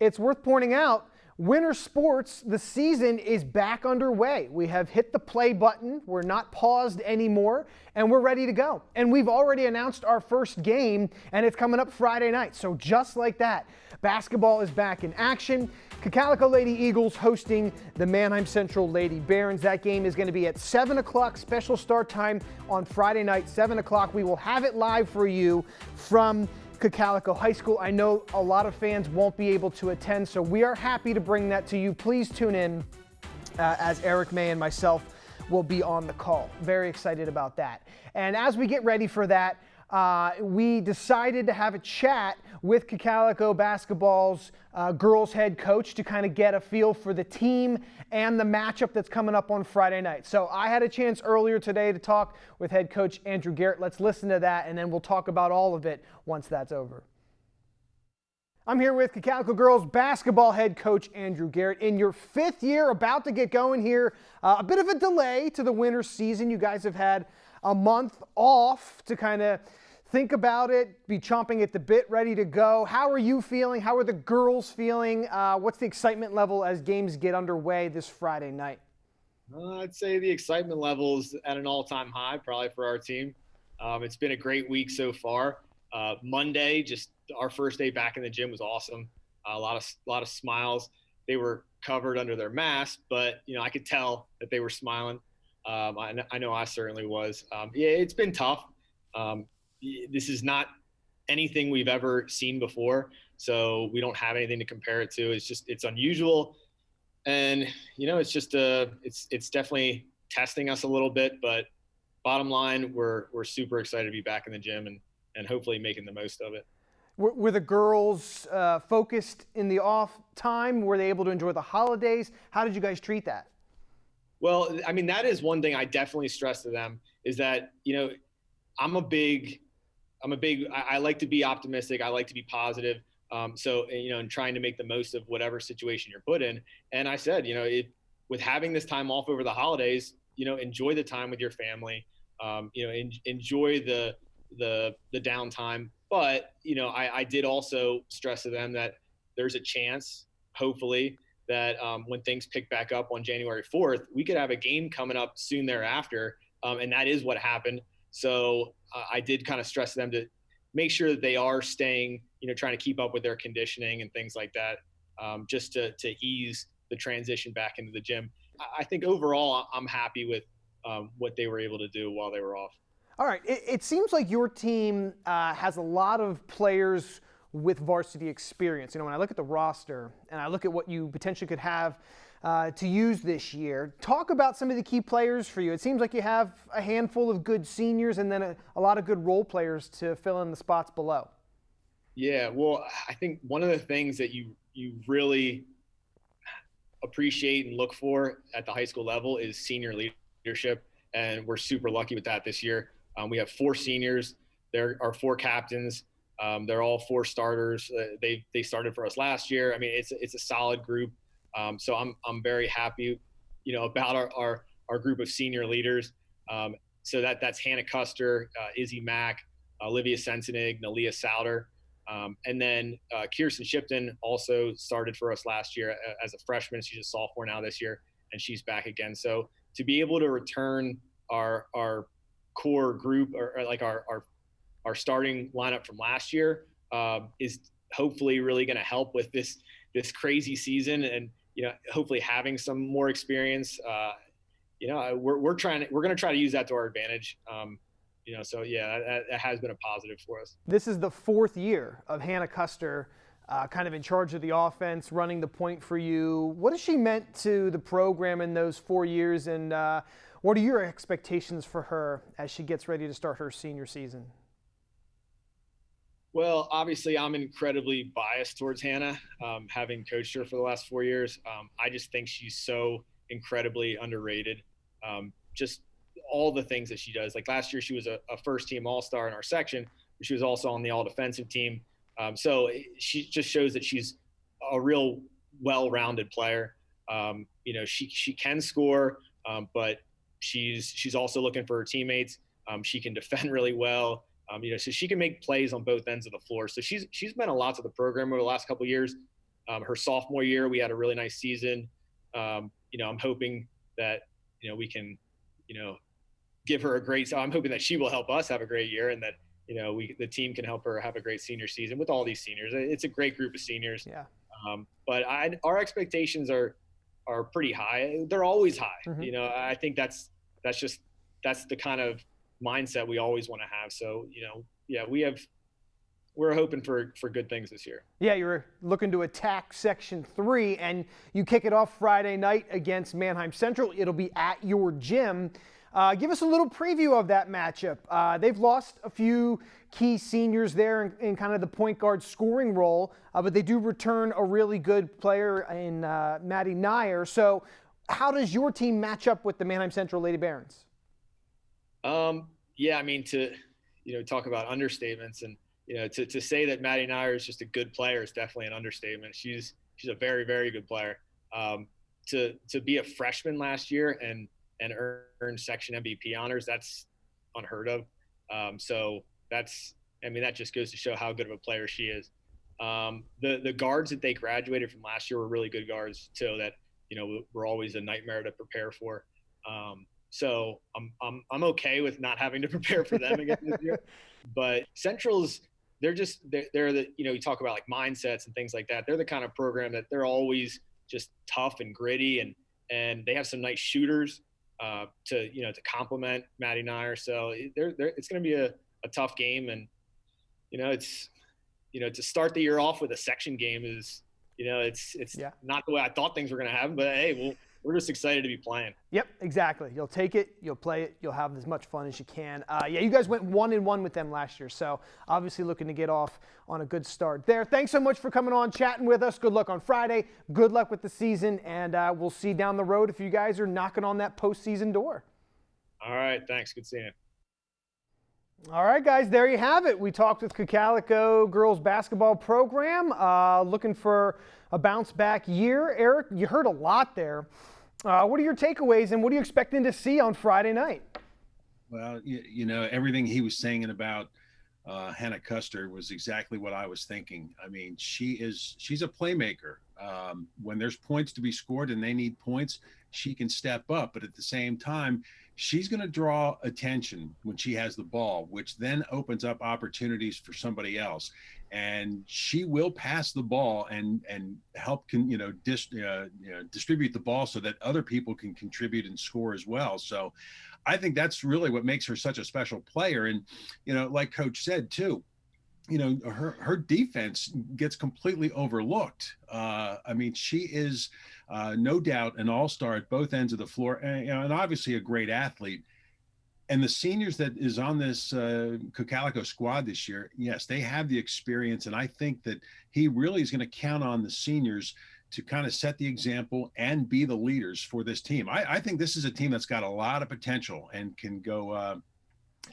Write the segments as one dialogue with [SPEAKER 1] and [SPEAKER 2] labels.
[SPEAKER 1] It's worth pointing out, winter sports, the season is back underway. We have hit the play button. We're not paused anymore, and we're ready to go. And we've already announced our first game, and it's coming up Friday night. So just like that, basketball is back in action. Cocalico Lady Eagles hosting the Manheim Central Lady Barons. That game is going to be at 7 o'clock, special start time on Friday night, 7 o'clock. We will have it live for you from Cocalico High School. I know a lot of fans won't be able to attend, so we are happy to bring that to you. Please tune in as Eric May and myself will be on the call. Very excited about that. And as we get ready for that, we decided to have a chat with Cocalico basketball's girls head coach to kind of get a feel for the team and the matchup that's coming up on Friday night. So I had a chance earlier today to talk with head coach Andrew Garrett. Let's listen to that, and then we'll talk about all of it once that's over. I'm here with Cocalico girls basketball head coach Andrew Garrett. In your 5th year, about to get going here, a bit of a delay to the winter season. You guys have had a month off to kind of think about it, be chomping at the bit, ready to go. How are you feeling? How are the girls feeling? What's the excitement level as games get underway this Friday night?
[SPEAKER 2] I'd say the excitement level is at an all-time high, probably for our team. It's been a great week so far. Monday, just our first day back in the gym was awesome. A lot of smiles. They were covered under their masks, but I could tell that they were smiling. I know I certainly was. Yeah, it's been tough. This is not anything we've ever seen before, so we don't have anything to compare it to. It's unusual, and it's definitely testing us a little bit. But bottom line, we're super excited to be back in the gym and hopefully making the most of it.
[SPEAKER 1] Were the girls focused in the off time? Were they able to enjoy the holidays? How did you guys treat that?
[SPEAKER 2] Well, I mean, that is one thing I definitely stress to them is that, I like to be optimistic. I like to be positive. And trying to make the most of whatever situation you're put in. And I said, with having this time off over the holidays, enjoy the time with your family, enjoy the downtime. But, I did also stress to them that there's a chance, hopefully, that when things pick back up on January 4th, we could have a game coming up soon thereafter. And that is what happened. So I did kind of stress them to make sure that they are staying, trying to keep up with their conditioning and things like that, just to ease the transition back into the gym. I think overall I'm happy with what they were able to do while they were off.
[SPEAKER 1] All right. It seems like your team has a lot of players with varsity experience. When I look at the roster and I look at what you potentially could have to use this year, talk about some of the key players for you. It seems like you have a handful of good seniors and then a lot of good role players to fill in the spots below.
[SPEAKER 2] Yeah, well, I think one of the things that you really appreciate and look for at the high school level is senior leadership, and we're super lucky with that this year. We have 4 seniors. There are 4 captains. They're all 4 starters. They started for us last year. I mean, it's a solid group. So I'm very happy, about our group of senior leaders. So that's Hannah Custer, Izzy Mack, Olivia Sensenig, Nalia Souter. And then Kirsten Shipton also started for us last year as a freshman. She's a sophomore now this year, and she's back again. So to be able to return our core group or like our starting lineup from last year is hopefully really going to help with this crazy season, and hopefully having some more experience. We're going to try to use that to our advantage. So yeah, that has been a positive for us.
[SPEAKER 1] This is the 4th year of Hannah Custer kind of in charge of the offense, running the point for you. What has she meant to the program in those 4 years, and what are your expectations for her as she gets ready to start her senior season?
[SPEAKER 2] Well, obviously, I'm incredibly biased towards Hannah, having coached her for the last 4 years. I just think she's so incredibly underrated. Just all the things that she does. Like last year, she was a first-team All-Star in our section. She was also on the All-Defensive team. So she just shows that she's a real well-rounded player. She can score, but she's also looking for her teammates. She can defend really well. So she can make plays on both ends of the floor. So she's meant a lot to the program over the last couple of years. Her sophomore year, we had a really nice season. I'm hoping that, we can, give her a great, so I'm hoping that she will help us have a great year, and that, the team can help her have a great senior season with all these seniors. It's a great group of seniors.
[SPEAKER 1] Yeah.
[SPEAKER 2] But our expectations are pretty high. They're always high.
[SPEAKER 1] Mm-hmm.
[SPEAKER 2] I think that's the kind of mindset we always want to have. So, we're hoping for good things this year.
[SPEAKER 1] Yeah, you're looking to attack Section 3, and you kick it off Friday night against Manheim Central. It'll be at your gym. Give us a little preview of that matchup. They've lost a few key seniors there in kind of the point guard scoring role, but they do return a really good player in Maddie Nyer. So how does your team match up with the Manheim Central Lady Barons?
[SPEAKER 2] Yeah, I mean, to talk about understatements, and to say that Maddie Nyer is just a good player is definitely an understatement. She's a very, very good player. To be a freshman last year and earn section MVP honors, that's unheard of. So that just goes to show how good of a player she is. The guards that they graduated from last year were really good guards too, that, were always a nightmare to prepare for. So I'm okay with not having to prepare for them again this year. But Central's, they're the, you talk about like mindsets and things like that. They're the kind of program that they're always just tough and gritty, and they have some nice shooters to complement Maddie Nyer. So it's going to be a tough game, and to start the year off with a section game is it's not the way I thought things were going to happen. But hey, we're just excited to be playing.
[SPEAKER 1] Yep, exactly. You'll take it, you'll play it, you'll have as much fun as you can. You guys went 1-1 with them last year, so obviously looking to get off on a good start there. Thanks so much for coming on, chatting with us. Good luck on Friday. Good luck with the season, and we'll see down the road if you guys are knocking on that postseason door.
[SPEAKER 2] All right, thanks. Good seeing you.
[SPEAKER 1] All right, guys, there you have it. We talked with Cocalico girls basketball program, looking for a bounce-back year. Eric, you heard a lot there. What are your takeaways, and what are you expecting to see on Friday night?
[SPEAKER 3] Well, everything he was saying about Hannah Custer was exactly what I was thinking. I mean, she's a playmaker. When there's points to be scored and they need points, she can step up. But at the same time, she's going to draw attention when she has the ball, which then opens up opportunities for somebody else. And she will pass the ball and help distribute the ball so that other people can contribute and score as well. So I think that's really what makes her such a special player. And like Coach said too, her defense gets completely overlooked. I mean, she is no doubt an all-star at both ends of the floor, and obviously a great athlete. And the seniors that is on this Cocalico squad this year, yes, they have the experience. And I think that he really is going to count on the seniors to kind of set the example and be the leaders for this team. I think this is a team that's got a lot of potential and can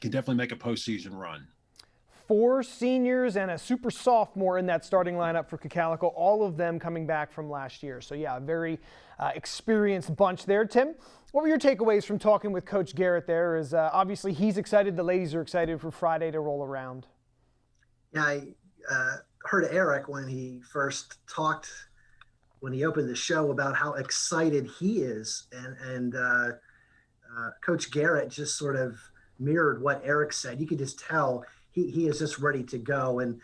[SPEAKER 3] definitely make a postseason run.
[SPEAKER 1] 4 seniors and a super sophomore in that starting lineup for Cocalico, all of them coming back from last year. So, yeah, a very experienced bunch there. Tim, what were your takeaways from talking with Coach Garrett there? Obviously he's excited, the ladies are excited for Friday to roll around.
[SPEAKER 4] Yeah, I heard Eric when he first talked, when he opened the show, about how excited he is. And Coach Garrett just sort of mirrored what Eric said. You could just tell he is just ready to go. And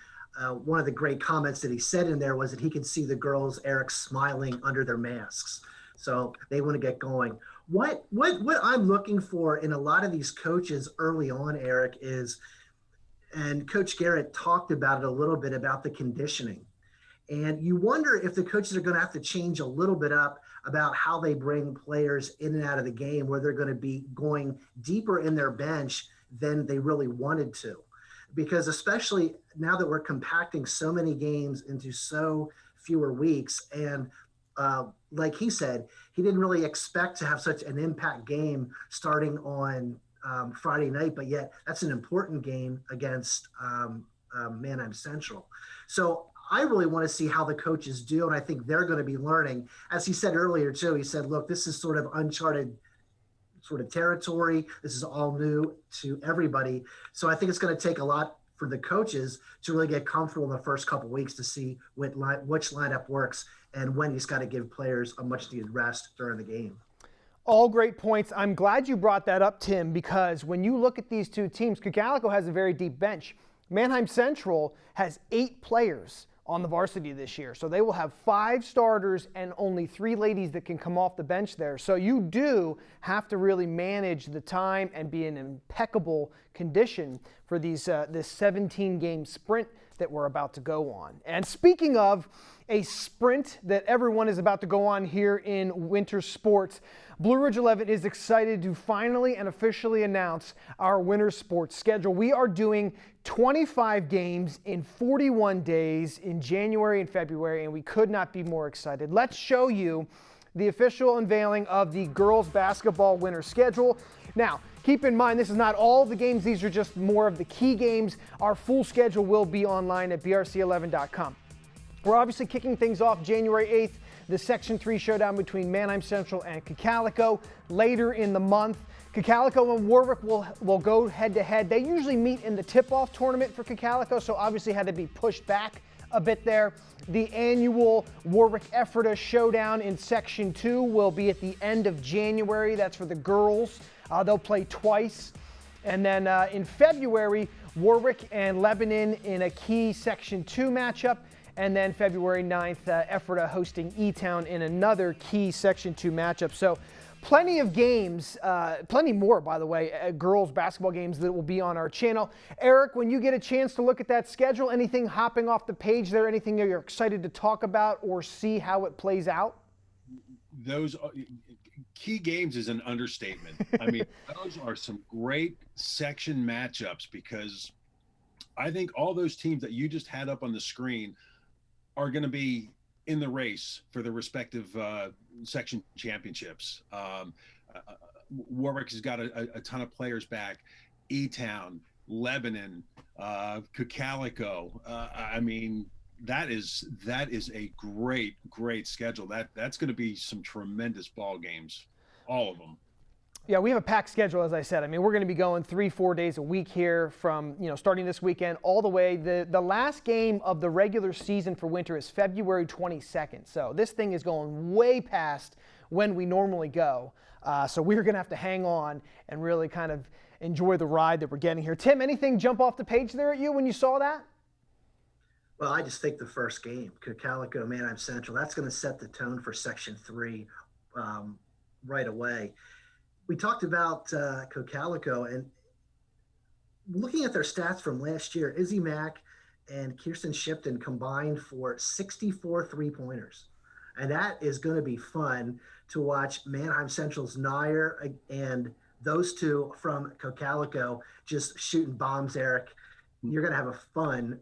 [SPEAKER 4] one of the great comments that he said in there was that he could see the girls, Eric, smiling under their masks. So they want to get going. What I'm looking for in a lot of these coaches early on, Eric, is, and Coach Garrett talked about it a little bit, about the conditioning. And you wonder if the coaches are going to have to change a little bit up about how they bring players in and out of the game, where they're going to be going deeper in their bench than they really wanted to. Because especially now that we're compacting so many games into so fewer weeks, and like he said, he didn't really expect to have such an impact game starting on Friday night, but yet that's an important game against Manheim Central. So I really want to see how the coaches do, and I think they're going to be learning. As he said earlier too, he said, look, this is sort of uncharted sort of territory. This is all new to everybody. So I think it's going to take a lot for the coaches to really get comfortable in the first couple of weeks to see which lineup works and when he's got to give players a much needed rest during the game.
[SPEAKER 1] All great points. I'm glad you brought that up, Tim, because when you look at these two teams, Cocalico has a very deep bench. Manheim Central has 8 players on the varsity this year. So they will have 5 starters and only 3 ladies that can come off the bench there. So you do have to really manage the time and be in impeccable condition for this 17-game sprint that we're about to go on. And speaking of a sprint that everyone is about to go on here in winter sports, Blue Ridge 11 is excited to finally and officially announce our winter sports schedule. We are doing 25 games in 41 days in January and February, and we could not be more excited. Let's show you the official unveiling of the girls basketball winter schedule. Now, keep in mind, this is not all the games. These are just more of the key games. Our full schedule will be online at brc11.com. We're obviously kicking things off January 8th, the Section 3 showdown between Manheim Central and Cocalico. Later in the month, Cocalico and Warwick will go head-to-head. They usually meet in the tip-off tournament for Cocalico, so obviously had to be pushed back a bit there. The annual Warwick-Ephrata showdown in Section 2 will be at the end of January. That's for the girls. They'll play twice. And then in February, Warwick and Lebanon in a key Section 2 matchup. And then February 9th, Ephrata hosting E-Town in another key Section 2 matchup. So plenty of games, plenty more, by the way, girls basketball games that will be on our channel. Eric, when you get a chance to look at that schedule, anything hopping off the page there, anything that you're excited to talk about or see how it plays out?
[SPEAKER 3] Those key games is an understatement. I mean, those are some great section matchups because I think all those teams that you just had up on the screen are going to be in the race for the respective section championships. Warwick has got a ton of players back. E-Town, Lebanon, Cocalico. I mean, that is a great schedule. That's going to be some tremendous ball games, all of them.
[SPEAKER 1] Yeah, we have a packed schedule, as I said. I mean, we're going to be going 3-4 days a week here from, starting this weekend all the way. The last game of the regular season for winter is February 22nd. So this thing is going way past when we normally go. So we're going to have to hang on and really kind of enjoy the ride that we're getting here. Tim, anything jump off the page there at you when you saw that?
[SPEAKER 4] Well, I just think the first game, Cocalico, Manheim Central, that's going to set the tone for Section 3 right away. We talked about Cocalico, and looking at their stats from last year, Izzy Mack and Kirsten Shipton combined for 64 three-pointers. And that is going to be fun to watch Manheim Central's Nair and those two from Cocalico just shooting bombs, Eric. You're going to have a fun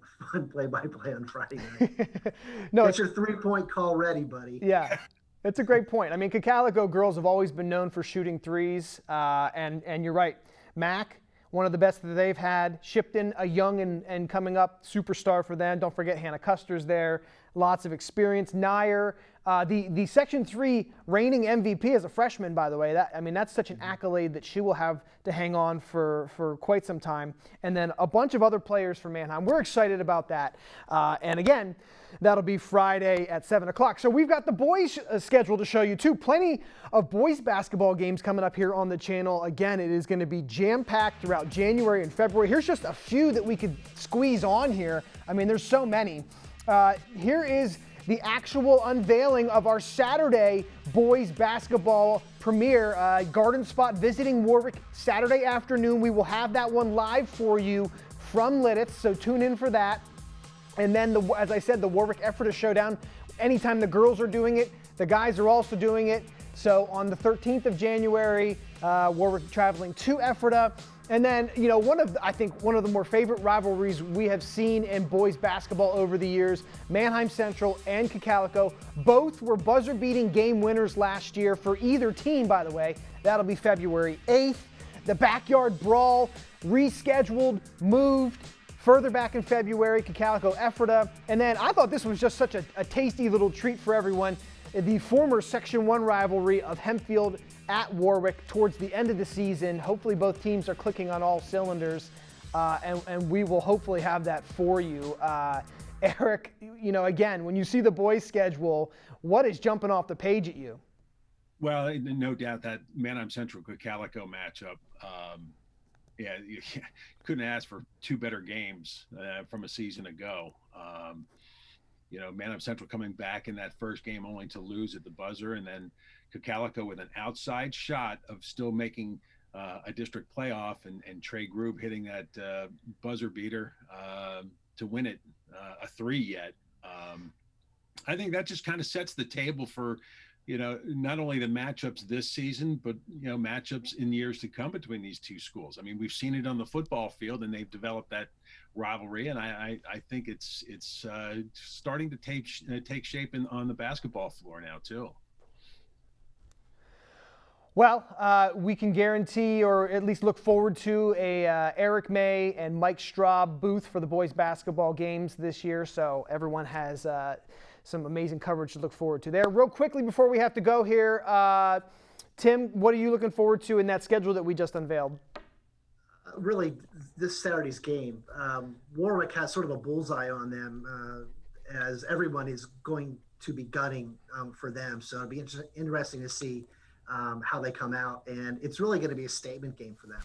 [SPEAKER 4] play-by-play on Friday night.
[SPEAKER 1] No,
[SPEAKER 4] Get your three-point call ready, buddy.
[SPEAKER 1] Yeah. That's a great point. I mean, Cocalico girls have always been known for shooting threes, and you're right. Mac, one of the best that they've had. Shipton, a young and coming up superstar for them. Don't forget Hannah Custer's there. Lots of experience. Nair, the Section 3 reigning MVP as a freshman, by the way. That's such an accolade that she will have to hang on for quite some time. And then a bunch of other players from Manheim. We're excited about that. And again, that'll be Friday at 7 o'clock. So we've got the boys' schedule to show you too. Plenty of boys basketball games coming up here on the channel. Again, it is going to be jam-packed throughout January and February. Here's just a few that we could squeeze on here. I mean, there's so many. Here is the actual unveiling of our Saturday boys basketball premiere. Garden Spot visiting Warwick Saturday afternoon. We will have that one live for you from Lidditz, so tune in for that. And then, as I said, the Warwick-Ephrata showdown. Anytime the girls are doing it, the guys are also doing it. So on the 13th of January, Warwick traveling to Ephrata. And then, one of the more favorite rivalries we have seen in boys basketball over the years, Manheim Central and Cocalico. Both were buzzer-beating game winners last year for either team, by the way. That'll be February 8th. The Backyard Brawl, rescheduled, moved further back in February, Cocalico-Ephrata. And then I thought this was just such a tasty little treat for everyone. The former Section 1 rivalry of Hempfield at Warwick towards the end of the season. Hopefully both teams are clicking on all cylinders. and we will hopefully have that for you. Eric, again, when you see the boys' schedule, what is jumping off the page at you?
[SPEAKER 3] Well, no doubt that Manheim Central Calico matchup. You couldn't ask for two better games from a season ago. Manheim Central coming back in that first game only to lose at the buzzer, and then Calico with an outside shot of still making a district playoff, and Trey Grube hitting that buzzer beater to win it a 3 yet. I think that just kind of sets the table for not only the matchups this season, but matchups in years to come between these two schools. I mean, we've seen it on the football field, and they've developed that rivalry, and I think it's starting to take shape on the basketball floor now too.
[SPEAKER 1] Well, we can guarantee, or at least look forward to, a Eric May and Mike Straub booth for the boys basketball games this year. So everyone has some amazing coverage to look forward to there. Real quickly before we have to go here, Tim, what are you looking forward to in that schedule that we just unveiled?
[SPEAKER 4] Really, this Saturday's game, Warwick has sort of a bullseye on them, as everyone is going to be gunning for them. So it'll be interesting to see how they come out, and it's really going to be a statement game for them.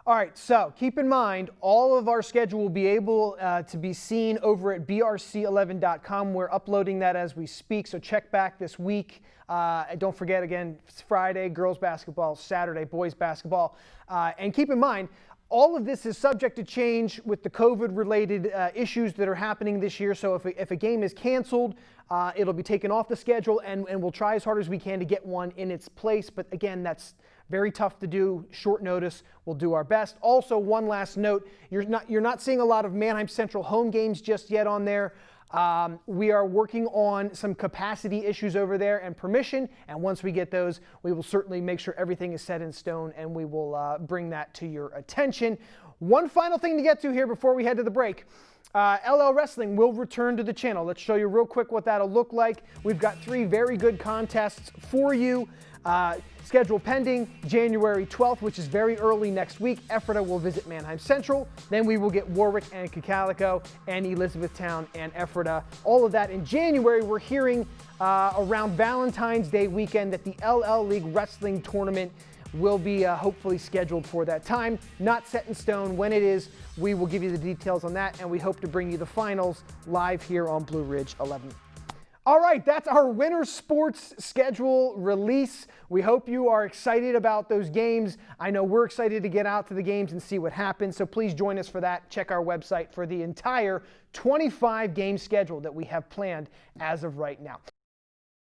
[SPEAKER 1] All right, so keep in mind, all of our schedule will be able to be seen over at brc11.com. We're uploading that as we speak, so check back this week. And don't forget, again, it's Friday, girls basketball, Saturday, boys basketball. And keep in mind, all of this is subject to change with the COVID-related issues that are happening this year. So if a game is canceled, it'll be taken off the schedule, and we'll try as hard as we can to get one in its place. But again, that's very tough to do, short notice. We'll do our best. Also, one last note, you're not seeing a lot of Manheim Central home games just yet on there. We are working on some capacity issues over there and permission, and once we get those, we will certainly make sure everything is set in stone, and we will bring that to your attention. One final thing to get to here before we head to the break. LL Wrestling will return to the channel. Let's show you real quick what that'll look like. We've got 3 very good contests for you. Schedule pending January 12th, which is very early next week. Ephrata will visit Manheim Central. Then we will get Warwick and Calico and Elizabethtown and Ephrata. All of that in January. We're hearing around Valentine's Day weekend that the LL League Wrestling Tournament will be hopefully scheduled for that time. Not set in stone when it is. We will give you the details on that, and we hope to bring you the finals live here on Blue Ridge 11. All right, that's our winter sports schedule release. We hope you are excited about those games. I know we're excited to get out to the games and see what happens, so please join us for that. Check our website for the entire 25-game schedule that we have planned as of right now.